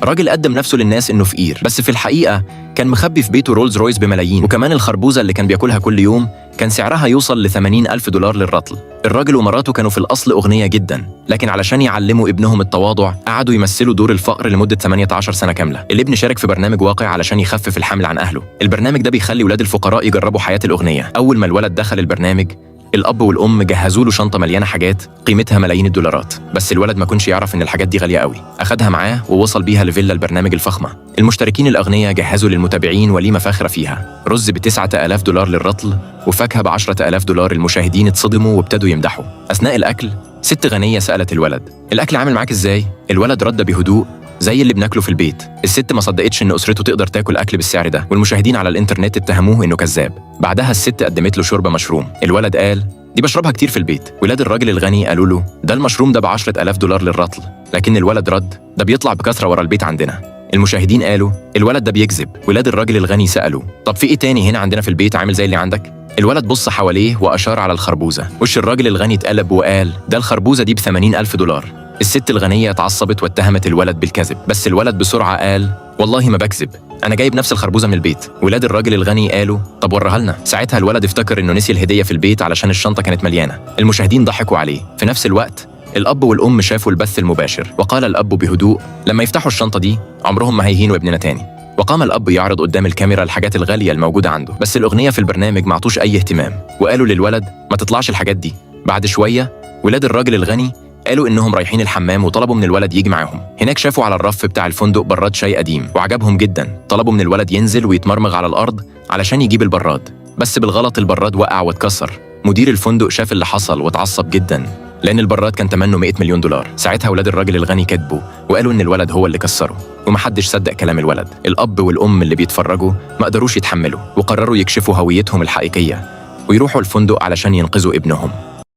الراجل قدم نفسه للناس إنه فقير، بس في الحقيقة كان مخبي في بيته رولز رويس بملايين، وكمان الخربوزة اللي كان بياكلها كل يوم كان سعرها يوصل ل 80,000 دولار للرطل. الراجل ومراته كانوا في الأصل أغنياء جدا، لكن علشان يعلموا ابنهم التواضع قعدوا يمثلوا دور الفقر لمدة 18 سنة كاملة. الابن شارك في برنامج واقع علشان يخفف الحمل عن أهله. البرنامج ده بيخلي ولاد الفقراء يجربوا حياة الأغنياء. أول ما الولد دخل البرنامج الأب والأم جهزوا له شنطة مليانة حاجات قيمتها ملايين الدولارات، بس الولد ما كانش يعرف إن الحاجات دي غالية قوي. أخدها معاه ووصل بيها لفيلا البرنامج الفخمة. المشتركين الأغنياء جهزوا للمتابعين وليمة فاخرة فيها رز ب9,000 دولار للرطل وفاكهة ب10,000 دولار. المشاهدين اتصدموا وابتدوا يمدحوا. أثناء الأكل ست غنية سألت الولد: الأكل عامل معاك إزاي؟ الولد رد بهدوء: زي اللي بناكله في البيت. الست ما صدقتش إن أسرته تقدر تاكل أكل بالسعر ده، والمشاهدين على الإنترنت اتهموه إنه كذاب. بعدها الست قدمت له شوربة مشروم. الولد قال: دي بشربها كتير في البيت. ولاد الراجل الغني قالوا له: ده المشروم ده ب10,000 دولار للرطل. لكن الولد رد: ده بيطلع بكثرة ورا البيت عندنا. المشاهدين قالوا: الولد ده بيكذب. ولاد الراجل الغني سألوا: طب في إيه تاني هنا عندنا في البيت عامل زي اللي عندك؟ الولد بص حواليه وأشار على الخربوزة. وش الراجل الغني اتقلب وقال: ده الخربوزة دي ب80,000 دولار. الست الغنية اتعصبت واتهمت الولد بالكذب، بس الولد بسرعة قال: والله ما بكذب، أنا جايب نفس الخربوزة من البيت. ولاد الراجل الغني قالوا: طب وريها لنا. ساعتها الولد افتكر إنه نسي الهدية في البيت علشان الشنطة كانت مليانة. المشاهدين ضحكوا عليه. في نفس الوقت الأب والأم شافوا البث المباشر، وقال الأب بهدوء: لما يفتحوا الشنطة دي عمرهم ما هيهينوا ابننا تاني. وقام الأب يعرض قدام الكاميرا الحاجات الغالية الموجودة عنده، بس الأغنياء في البرنامج ما عطوش أي اهتمام، وقالوا للولد: ما تطلعش الحاجات دي. بعد شوية ولاد الراجل الغني قالوا إنهم رايحين الحمام وطلبوا من الولد يجي معاهم. هناك شافوا على الرف بتاع الفندق براد شاي قديم وعجبهم جدا. طلبوا من الولد ينزل ويتمرمغ على الأرض علشان يجيب البراد، بس بالغلط البراد وقع واتكسر. مدير الفندق شاف اللي حصل واتعصب جدا لأن البراد كان ثمنه 100 مليون دولار. ساعتها ولاد الراجل الغني كذبوا وقالوا إن الولد هو اللي كسره، ومحدش صدق كلام الولد. الأب والأم اللي بيتفرجوا ما قدروش يتحملوا وقرروا يكشفوا هويتهم الحقيقية ويروحوا الفندق علشان ينقذوا ابنهم.